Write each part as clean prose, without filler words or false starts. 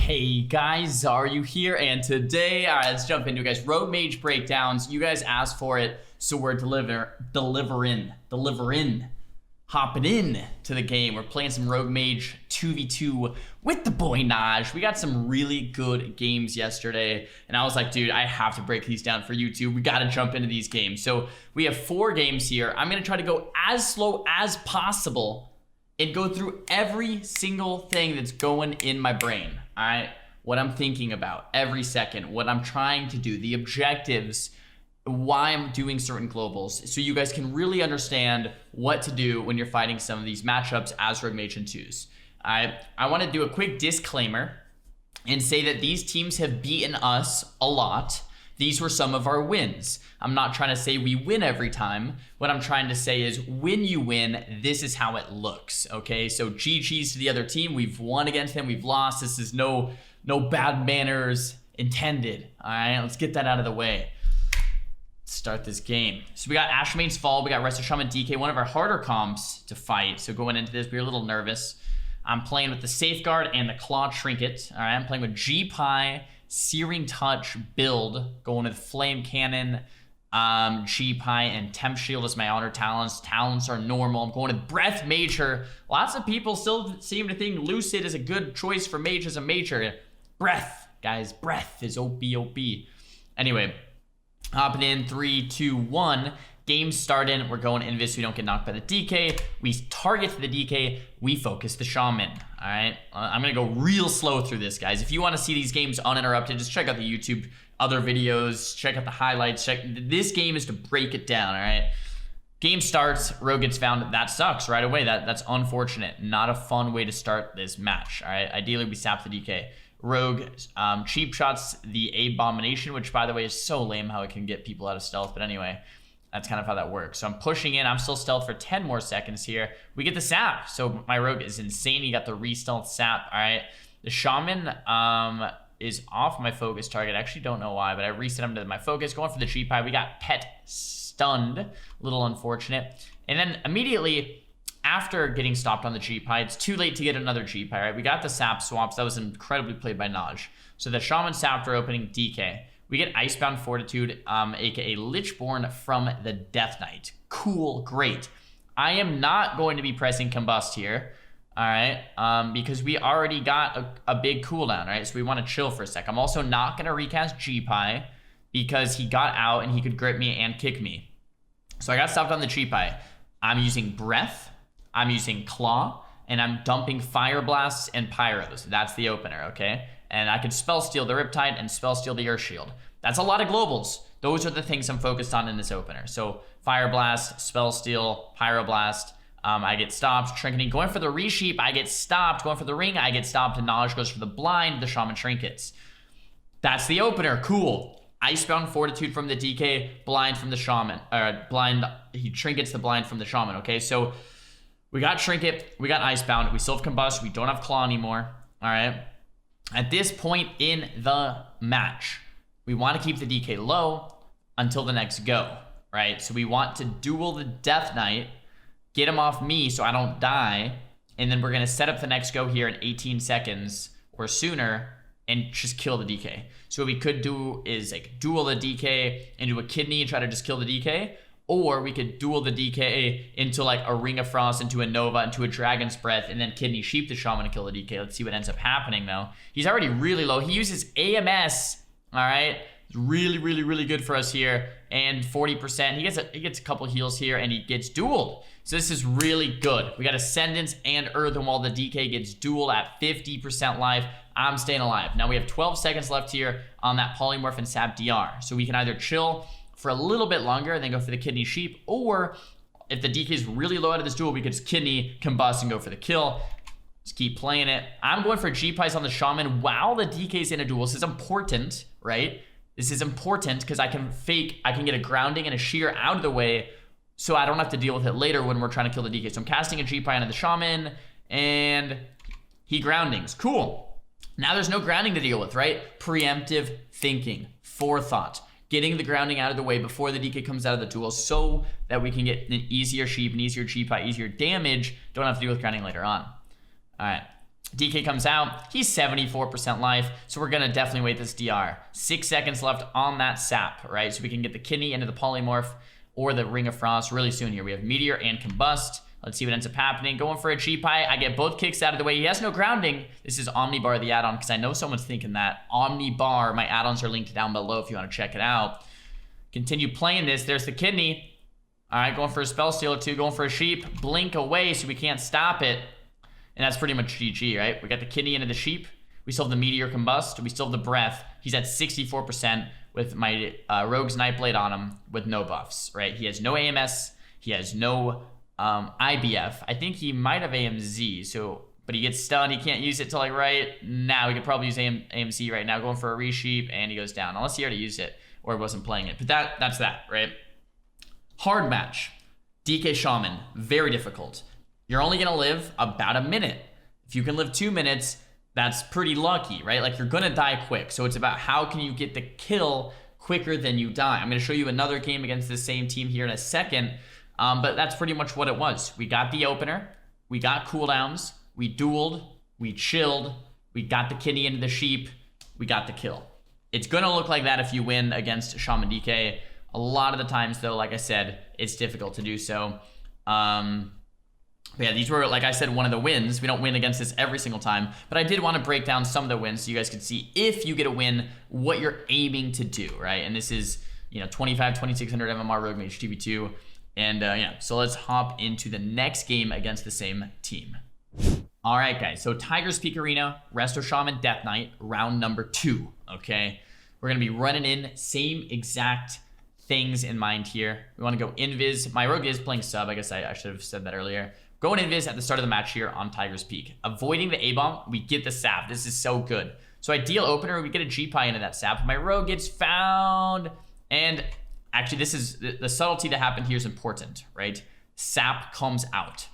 Hey guys, Xaryu here, and today, let's jump into it, guys. Rogue Mage breakdowns. You guys asked for it, so we're delivering, hopping in to the game. We're playing some Rogue Mage 2v2 with the boy Naj. We got some really good games yesterday, and I was like, dude, I have to break these down for YouTube. We got to jump into these games. So we have 4 games here. I'm gonna try to go as slow as possible and go through every single thing that's going in my brain. All right, what I'm thinking about every second, what I'm trying to do, the objectives, why I'm doing certain globals, so you guys can really understand what to do when you're fighting some of these matchups as Rogue Mage and 2s. I want to do a quick disclaimer and say that these teams have beaten us a lot. These were some of our wins. I'm not trying to say we win every time. What I'm trying to say is when you win, this is how it looks, okay? So GG's to the other team. We've won against them. We've lost. This is no bad manners intended, all right? Let's get that out of the way. Let's start this game. So we got Ashmane's Fall. We got Rested Shaman DK, one of our harder comps to fight. So going into this, we were a little nervous. I'm playing with the Safeguard and the Claw Trinket, all right? I'm playing with G-Pie, Searing Touch build, going with Flame Cannon, G-Pie, and Temp Shield as my honor talents. Talents are normal. I'm going with Breath Major. Lots of people still seem to think Lucid is a good choice for Mage as a Major. Breath, guys, Breath is OP. Anyway, hopping in, 3, 2, 1. Game started. We're going Invis. We don't get knocked by the DK. We target the DK. We focus the Shaman. All right. I'm going to go real slow through this, guys. If you want to see these games uninterrupted, just check out the YouTube other videos. Check out the highlights. This game is to break it down. All right. Game starts. Rogue gets found. That sucks right away. That's unfortunate. Not a fun way to start this match. All right. Ideally, we sap the DK. Rogue cheap shots the Abomination, which, by the way, is so lame how it can get people out of stealth. But anyway, that's kind of how that works. So I'm pushing in. I'm still stealth for 10 more seconds here. We get the sap. So my Rogue is insane. He got the re-stealth sap. All right. The Shaman is off my focus target. I actually don't know why, but I reset him to my focus. Going for the G-Pie. We got Pet stunned. A little unfortunate. And then immediately after getting stopped on the G-Pie, it's too late to get another G-Pie, right? We got the sap swaps. That was incredibly played by Naj. So the Shaman sapped our opening DK. We get Icebound Fortitude, aka Lichborn from the Death Knight. Cool, great. I am not going to be pressing Combust here, all right, because we already got a big cooldown, right? So we want to chill for a sec. I'm also not going to recast G-Pie because he got out and he could grip me and kick me. So I got stopped on the G-Pie. I'm using Breath, I'm using Claw, and I'm dumping Fire Blasts and Pyros. That's the opener, okay? And I can Spell Steal the Riptide and Spell Steal the Earth Shield. That's a lot of globals. Those are the things I'm focused on in this opener. So Fire Blast, Spell Steal, Pyroblast. I get stopped. Trinketing. Going for the Resheep, I get stopped. Going for the Ring, I get stopped. And Naj goes for the Blind, the Shaman Trinkets. That's the opener. Cool. Icebound Fortitude from the DK, Blind from the Shaman. Blind, he Trinkets the Blind from the Shaman, okay? So we got Trinket, we got Icebound, we still have Combust, we don't have Claw anymore, all right? At this point in the match, we want to keep the DK low until the next go, right? So we want to duel the Death Knight, get him off me so I don't die, and then we're going to set up the next go here in 18 seconds or sooner and just kill the DK. So what we could do is like duel the DK into a Kidney and try to just kill the DK, or we could duel the DK into like a Ring of Frost, into a Nova, into a Dragon's Breath, and then Kidney Sheep the Shaman and kill the DK. Let's see what ends up happening though. He's already really low. He uses AMS, all right? Really good for us here. And 40%. He gets a couple heals here and he gets dueled. So this is really good. We got Ascendance and Earthen while the DK gets dueled at 50% life. I'm staying alive. Now we have 12 seconds left here on that Polymorph and Sap DR. So we can either chill for a little bit longer and then go for the Kidney Sheep, or if the DK is really low out of this duel, we could just Kidney, Combust, and go for the kill. Just keep playing it. I'm going for G-Pies on the Shaman while the DK's in a duel. This is important, right? This is important because I can get a grounding and a shear out of the way so I don't have to deal with it later when we're trying to kill the DK. So I'm casting a G-Pie onto the Shaman and he groundings. Cool. Now there's no grounding to deal with, right? Preemptive thinking, forethought. Getting the grounding out of the way before the DK comes out of the duel so that we can get an easier Sheep, an easier G-Pie, easier damage. Don't have to deal with grounding later on. All right. DK comes out, he's 74% life, so we're gonna definitely wait this DR. 6 seconds left on that sap, right? So we can get the kidney into the polymorph or the Ring of Frost really soon here. We have Meteor and Combust. Let's see what ends up happening. Going for a G-Pie. I get both kicks out of the way. He has no grounding. This is Omnibar, the add-on, because I know someone's thinking that. Omnibar, my add-ons are linked down below if you want to check it out. Continue playing this. There's the kidney. All right, going for a Spell Stealer too. Going for a Sheep. Blink away so we can't stop it. And that's pretty much GG, right? We got the kidney into the Sheep. We still have the Meteor Combust. We still have the Breath. He's at 64% with my Rogue's Nightblade on him with no buffs, right? He has no AMS. He has no IBF. I think he might have AMZ, but he gets stunned. He can't use it till like right now. He could probably use AMZ right now. Going for a Resheep, and he goes down. Unless he already used it or wasn't playing it. But that's that, right? Hard match. DK Shaman, very difficult. You're only gonna live about a minute. If you can live 2 minutes, that's pretty lucky, right? Like you're gonna die quick. So it's about how can you get the kill quicker than you die. I'm gonna show you another game against the same team here in a second. But that's pretty much what it was. We got the opener, we got cooldowns, we dueled, we chilled, we got the kidney into the Sheep, we got the kill. It's gonna look like that if you win against Shaman DK. A lot of the times though, like I said, it's difficult to do so. But yeah, these were, like I said, one of the wins. We don't win against this every single time, but I did want to break down some of the wins so you guys could see if you get a win, what you're aiming to do, right? And this is, 2600 MMR Rogue Mage TV2. And yeah, so let's hop into the next game against the same team. All right, guys. So Tiger's Peak Arena, Resto Shaman Death Knight, round number 2. Okay, we're gonna be running in same exact things in mind here. We want to go Invis. My Rogue is playing sub. I guess I should have said that earlier. Going Invis at the start of the match here on Tiger's Peak. Avoiding the A-bomb, we get the sap. This is so good. So ideal opener, we get a G-Pie into that sap. My Rogue gets found, and actually, this is the subtlety that happened here is important, right? Sap comes out.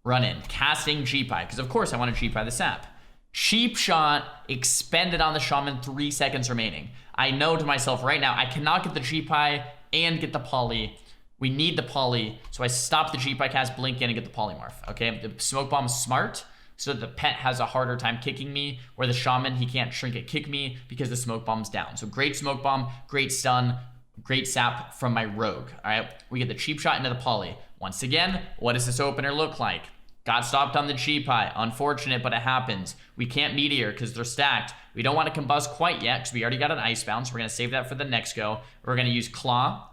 Run in. Casting G-Pie, because of course I want to G-Pie the sap. Cheap shot, expended on the Shaman, 3 seconds remaining. I know to myself right now, I cannot get the G-Pie and get the poly. We need the poly, so I stop the G-Pie cast, blink in, and get the polymorph, okay? The Smoke Bomb is smart, so that the pet has a harder time kicking me, where the Shaman, he can't Trinket kick me because the Smoke Bomb's down. So great Smoke Bomb, great stun, great sap from my Rogue, all right? We get the cheap shot into the poly. Once again, what does this opener look like? Got stopped on the G-Pie. Unfortunate, but it happens. We can't Meteor because they're stacked. We don't want to Combust quite yet because we already got an Icebound, so we're going to save that for the next go. We're going to use Claw.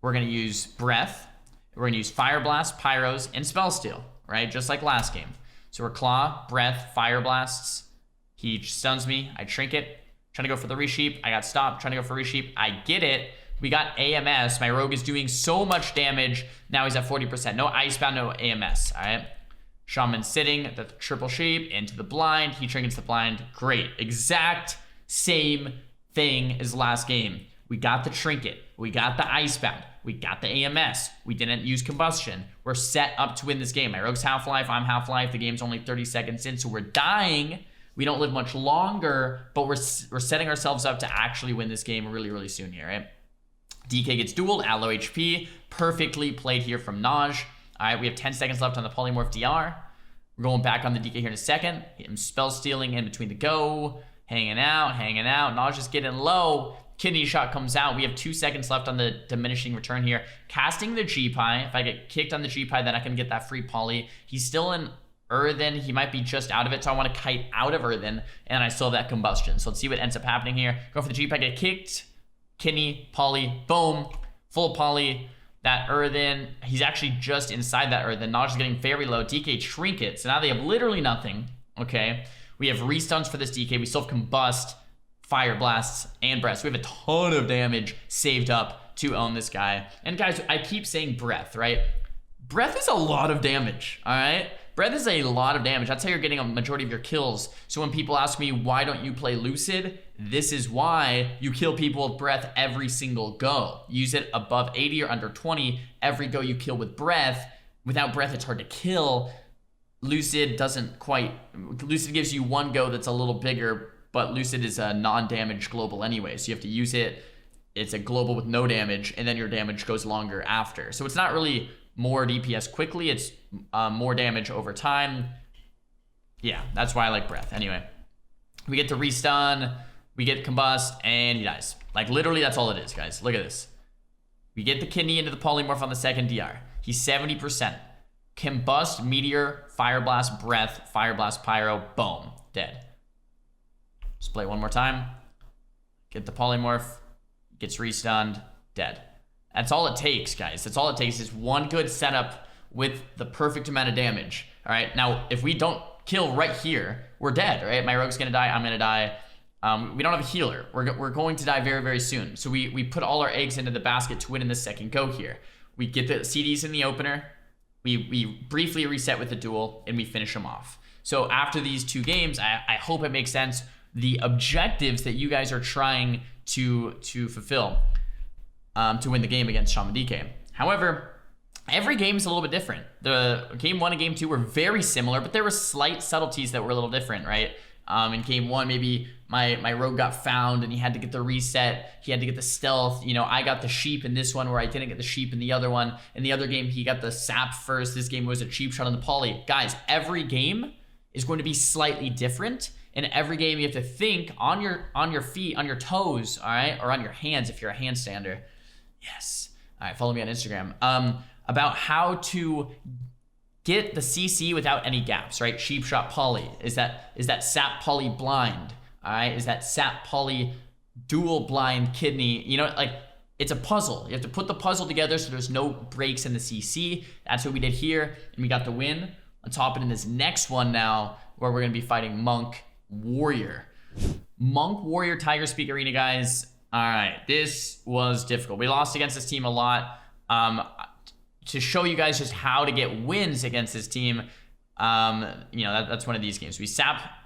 We're going to use Breath. We're going to use Fire Blast, Pyros, and Spell Steal, right? Just like last game. So we're Claw, Breath, Fire Blasts. He stuns me. I Trinket. Trying to go for the Resheep. I got stopped. Trying to go for Resheep. I get it. We got AMS. My Rogue is doing so much damage. Now he's at 40%. No Icebound, no AMS. All right. Shaman sitting, the triple Sheep, into the blind. He trinkets the blind. Great. Exact same thing as last game. We got the Trinket. We got the Icebound. We got the AMS. We didn't use Combustion. We're set up to win this game. My Rogue's Half-Life. I'm Half-Life. The game's only 30 seconds in, so we're dying. We don't live much longer, but we're setting ourselves up to actually win this game really, really soon here, right? DK gets dueled, at low HP. Perfectly played here from Naj. All right, we have 10 seconds left on the Polymorph DR. We're going back on the DK here in a second. Him spell stealing in between the go. Hanging out. Naj is getting low. Kidney shot comes out. We have 2 seconds left on the diminishing return here. Casting the G-Pie. If I get kicked on the G-Pie, then I can get that free poly. He's still in Earthen. He might be just out of it, so I want to kite out of Earthen, and I still have that Combustion. So let's see what ends up happening here. Go for the G-Pie, get kicked. Kidney, poly, boom, full poly. That Earthen, he's actually just inside that Earthen. Naj is getting very low. DK Trinket, so now they have literally nothing, okay? We have restuns for this DK. We still have Combust, Fire Blasts, and Breath. So we have a ton of damage saved up to own this guy. And guys, I keep saying Breath, right? Breath is a lot of damage, all right? Breath is a lot of damage. That's how you're getting a majority of your kills. So when people ask me, why don't you play Lucid? This is why you kill people with Breath every single go. Use it above 80 or under 20. Every go you kill with Breath. Without Breath, it's hard to kill. Lucid doesn't quite... Lucid gives you one go that's a little bigger, but Lucid is a non-damage global anyway. So you have to use it. It's a global with no damage, and then your damage goes longer after. So it's not really more DPS quickly. It's more damage over time. Yeah, that's why I like breath. Anyway, we get to restun, we get combust, and he dies. Like, literally, that's all it is, guys. Look at this. We get the kidney into the polymorph on the second DR. He's 70%. Combust, meteor, fire blast, breath, fire blast, pyro, boom, dead. Just play one more time. Get the polymorph, gets restunned, dead. That's all it takes, guys. That's all it takes is one good setup with the perfect amount of damage. All right, now if we don't kill right here, we're dead, right? My rogue's gonna die, I'm gonna die. We don't have a healer. We're going to die very, very soon. So we put all our eggs into the basket to win in the second go here. We get the CDs in the opener, we briefly reset with the duel, and we finish them off. So after these 2 games, I hope it makes sense. The objectives that you guys are trying to fulfill to win the game against Shaman DK. However, every game is a little bit different. The game 1 and game 2 were very similar, but there were slight subtleties that were a little different, right? In game 1, maybe my rogue got found and he had to get the reset. He had to get the stealth. You know, I got the sheep in this one where I didn't get the sheep in the other one. In the other game, he got the sap first. This game was a cheap shot on the poly. Guys, every game is going to be slightly different. In every game, you have to think on your feet, on your toes, all right? Or on your hands if you're a handstander. Yes. All right, follow me on Instagram. About how to get the CC without any gaps, right? Sheep shot poly. Is that sap poly blind? All right, is that sap poly dual blind kidney? You know, like, it's a puzzle. You have to put the puzzle together so there's no breaks in the CC. That's what we did here, and we got the win. Let's hop into this next one now, where we're gonna be fighting Monk Warrior. Monk Warrior Tiger Speak Arena, guys. All right, this was difficult. We lost against this team a lot. To show you guys just how to get wins against this team, you know, that's one of these games. We sap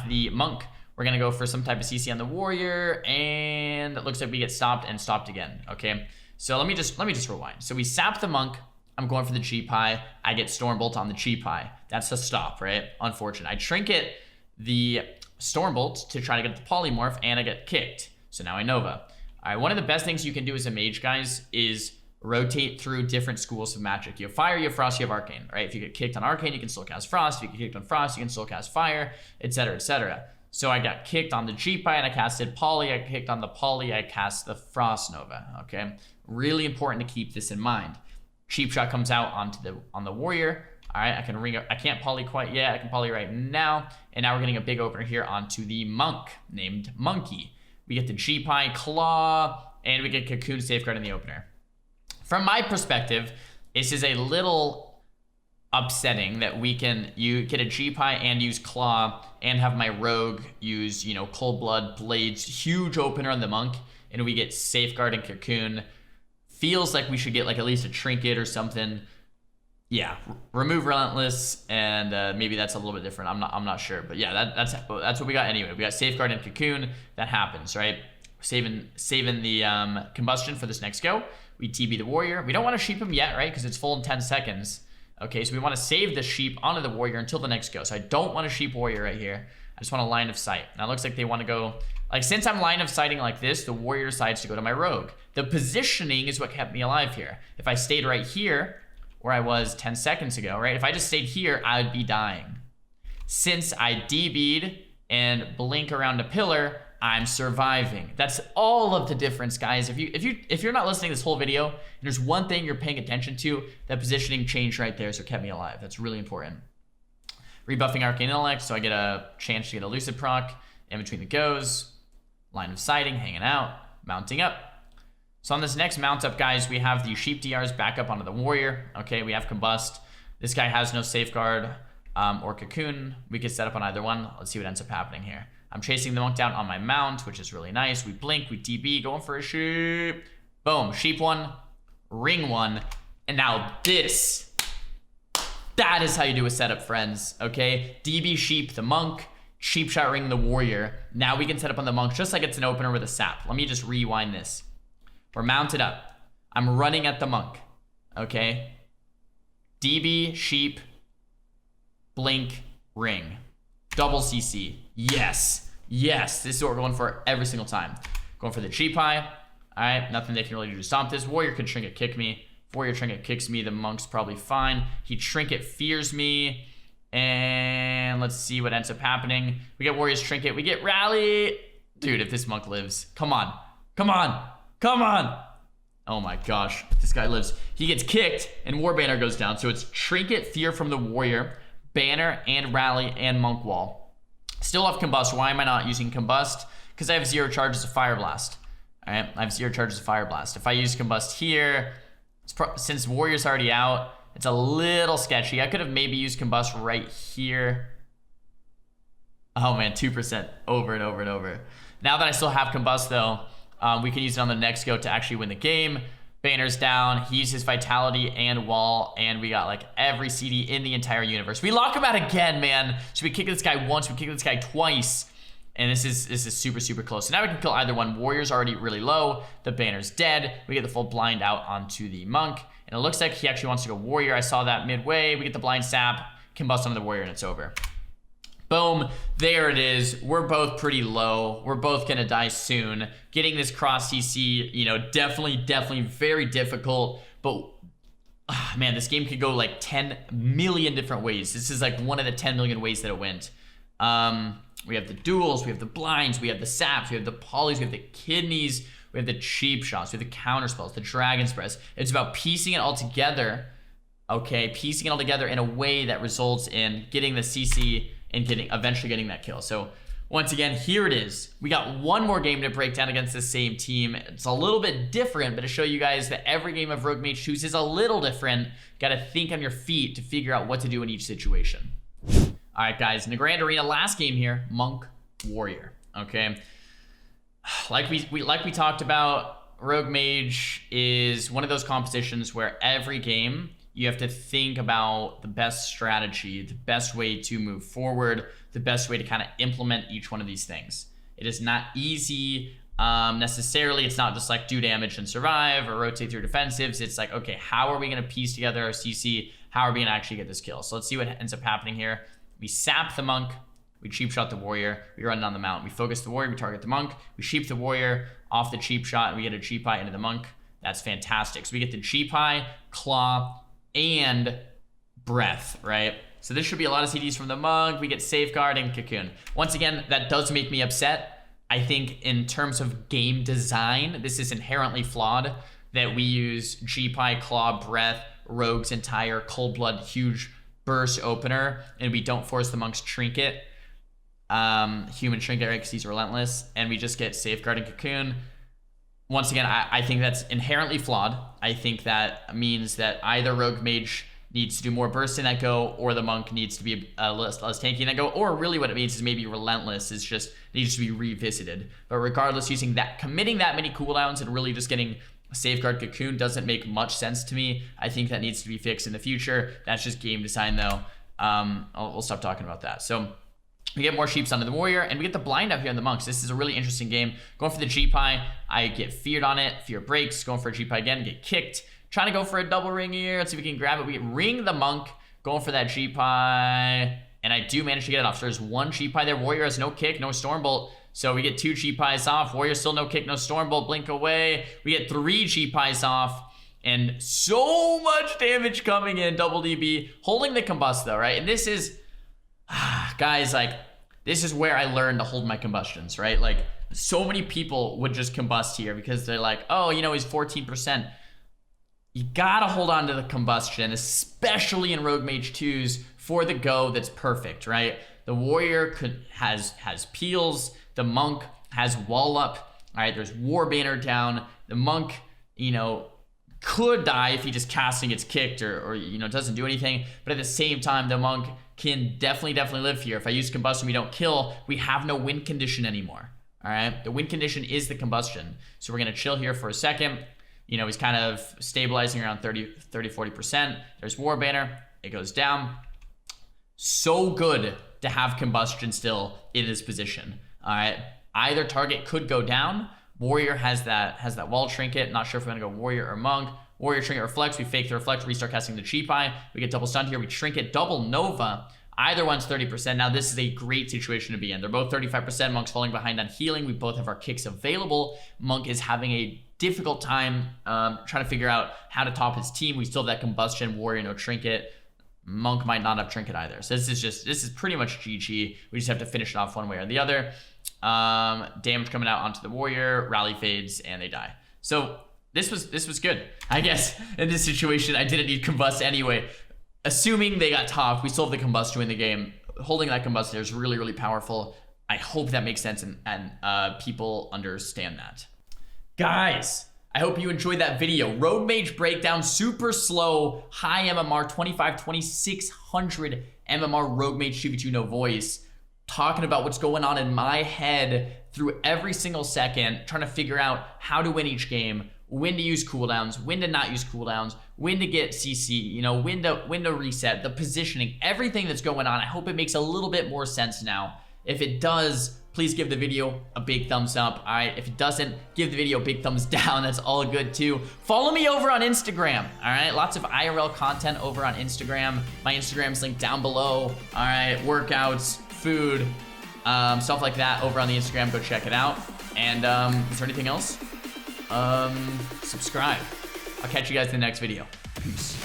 the Monk. We're gonna go for some type of CC on the Warrior, and it looks like we get stopped and stopped again. Okay, so let me just rewind. So we sap the Monk. I'm going for the cheap high. I get Stormbolt on the cheap high. That's a stop, right? Unfortunate. I trinket the Stormbolt to try to get the polymorph, and I get kicked. So now I Nova. All right, one of the best things you can do as a mage, guys, is rotate through different schools of magic. You have fire, you have frost, you have arcane, right? If you get kicked on arcane, you can still cast frost. If you get kicked on frost, you can still cast fire, etc., etc. So I got kicked on the cheap high and I casted poly. I kicked on the poly, I cast the frost nova. Okay, really important to keep this in mind. Cheap shot comes out on the warrior. All right, I can't poly quite yet. I can poly right now, and now we're getting a big opener here onto the monk named Monkey. We get the cheap high claw, and we get cocoon safeguard in the opener. From my perspective, this is a little upsetting that you get a cheap high and use claw and have my rogue use, you know, cold blood blades, huge opener on the monk, and we get safeguard and cocoon. Feels like we should get like at least a trinket or something. Yeah, remove relentless, and maybe that's a little bit different. I'm not sure, but yeah, that's what we got anyway. We got safeguard and cocoon. That happens, right? Saving the combustion for this next go. We TB the warrior. We don't want to sheep him yet, right? Because it's full in 10 seconds. Okay, so we want to save the sheep onto the warrior until the next go. So I don't want a sheep warrior right here. I just want a line of sight. Now it looks like they want to go, like, since I'm line of sighting like this, the warrior decides to go to my rogue. The positioning is what kept me alive here. If I stayed right here, where I was 10 seconds ago, right? If I just stayed here, I would be dying. Since I DB'd and blink around a pillar, I'm surviving. That's all of the difference, guys. If you're not listening to this whole video, and there's one thing you're paying attention to, that positioning changed right there, so it kept me alive. That's really important. Rebuffing Arcane Intellect, so I get a chance to get a Lucid proc in between the goes. Line of sighting, hanging out, mounting up. So on this next mount up, guys, we have the sheep DRs back up onto the warrior. Okay, we have combust. This guy has no safeguard or cocoon. We could set up on either one. Let's see what ends up happening here. I'm chasing the monk down on my mount, which is really nice. We blink, we DB, going for a sheep. Boom, sheep one, ring one, and now this. That is how you do a setup, friends, okay? DB sheep the monk, sheep shot ring the warrior. Now we can set up on the monk just like it's an opener with a sap. Let me just rewind this. We're mounted up. I'm running at the monk, okay? DB, sheep, blink, ring. Double CC. Yes. Yes. This is what we're going for every single time. Going for the cheap high. All right. Nothing they can really do to stomp this. Warrior could trinket kick me. Warrior trinket kicks me. The monk's probably fine. He trinket fears me. And let's see what ends up happening. We get Warrior's Trinket. We get Rally. Dude, if this monk lives. Come on. Come on. Come on. Oh my gosh. If this guy lives. He gets kicked and War Banner goes down. So it's Trinket, Fear from the Warrior, Banner, and Rally, and Monk Wall. Still have Combust. Why am I not using Combust? Because I have 0 charges of Fire Blast. Alright, I have 0 charges of Fire Blast. If I use Combust here, since Warrior's already out, it's a little sketchy. I could have maybe used Combust right here. Oh man, 2% over and over and over. Now that I still have Combust though, we can use it on the next go to actually win the game. Banner's down. He uses Vitality and Wall, and we got like every CD in the entire universe. We lock him out again, man. So we kick this guy once, we kick this guy twice, and this is super, super close. So now we can kill either one. Warrior's already really low. The Banner's dead. We get the full blind out onto the Monk, and it looks like he actually wants to go Warrior. I saw that midway. We get the blind sap, combust onto the Warrior, and it's over. Boom, there it is. We're both pretty low. We're both gonna die soon. Getting this cross CC, you know, definitely very difficult. But man, this game could go like 10 million different ways. This is like one of the 10 million ways that it went. We have the duels, we have the blinds, we have the saps, we have the polys, we have the kidneys, we have the cheap shots, we have the counter spells, the dragon's breath. It's about piecing it all together. Okay, piecing it all together in a way that results in getting the CC and eventually getting that kill. So once again, here it is. We got one more game to break down against the same team. It's a little bit different, but to show you guys that every game of Rogue Mage 2s is a little different. Got to think on your feet to figure out what to do in each situation. All right, guys, in the Grand Arena, last game here, Monk Warrior. Okay, like we talked about, Rogue Mage is one of those compositions where every game you have to think about the best strategy, the best way to move forward, the best way to kind of implement each one of these things. It is not easy necessarily. It's not just like do damage and survive or rotate through defensives. It's like, okay, how are we going to piece together our CC? How are we going to actually get this kill? So let's see what ends up happening here. We sap the Monk. We cheap shot the Warrior. We run down the mount. We focus the Warrior. We target the Monk. We sheep the Warrior off the cheap shot, and we get a cheap high into the Monk. That's fantastic. So we get the cheap high, claw, and breath, right? So this should be a lot of CDs from the Monk. We get Safeguard and Cocoon. Once again, that does make me upset. I think in terms of game design, this is inherently flawed that we use G-Pie, Claw, Breath, Rogue's entire Cold Blood huge burst opener, and we don't force the Monk's Trinket, human Trinket, right, because he's relentless, and we just get Safeguard and Cocoon. Once again, I think that's inherently flawed. I think that means that either Rogue Mage needs to do more burst in that go, or the Monk needs to be less tanky in that go, or really what it means is maybe Relentless is just needs to be revisited. But regardless, using that, committing that many cooldowns and really just getting Safeguard Cocoon doesn't make much sense to me. I think that needs to be fixed in the future. That's just game design though. We'll stop talking about that. So we get more sheeps onto the Warrior, and we get the blind out here on the Monks. This is a really interesting game. Going for the G-Pie, I get feared on it. Fear breaks. Going for a G-Pie again, get kicked. Trying to go for a double ring here. Let's see if we can grab it. We ring the Monk. Going for that G-Pie, and I do manage to get it off. So there's one G-Pie there. Warrior has no kick, no Stormbolt. So we get 2 G-Pies off. Warrior still no kick, no Stormbolt. Blink away. We get 3 G-Pies off. And so much damage coming in. Double DB. Holding the Combust though, right? And this is... guys, like, this is where I learned to hold my combustions, right? Like, so many people would just combust here because they're like, oh, you know, he's 14%. You gotta hold on to the combustion, especially in Rogue Mage 2s for the go that's perfect, right? The Warrior has peels. The Monk has wall up. All right, there's War Banner down. The Monk, you know, could die if he just casting gets kicked or you know, doesn't do anything. But at the same time, the Monk can definitely live here. If I use combustion, we don't kill. We have no win condition anymore. All right, the win condition is the combustion. So we're gonna chill here for a second. You know, he's kind of stabilizing around 40%. There's War Banner. It goes down. So good to have combustion still in this position. All right, either target could go down. Warrior has that wall trinket. Not sure if we're gonna go Warrior or Monk. Warrior trinket reflects. We fake the reflect. Restart casting the Chi. We get double stunned here. We trinket double Nova. Either one's 30%. Now this is a great situation to be in. They're both 35%. Monk's falling behind on healing. We both have our kicks available. Monk is having a difficult time trying to figure out how to top his team. We still have that combustion. Warrior no trinket. Monk might not have Trinket either. So this is pretty much GG. We just have to finish it off one way or the other. Damage coming out onto the warrior, rally fades, and they die. So this was good. I guess in this situation, I didn't need combust anyway. Assuming they got topped, we still have the combust to win the game. Holding that combust there is really, really powerful. I hope that makes sense and people understand that. Guys, I hope you enjoyed that video. Rogue Mage breakdown, super slow, high MMR, 2600 MMR Rogue Mage 2v2 no voice. Talking about what's going on in my head through every single second, trying to figure out how to win each game, when to use cooldowns, when to not use cooldowns, when to get CC, you know, when to reset, the positioning, everything that's going on. I hope it makes a little bit more sense now. If it does, please give the video a big thumbs up. All right, if it doesn't, give the video a big thumbs down. That's all good too. Follow me over on Instagram. All right, lots of IRL content over on Instagram. My Instagram's linked down below. All right, workouts, food, stuff like that over on the Instagram. Go check it out. And is there anything else? Subscribe. I'll catch you guys in the next video. Peace.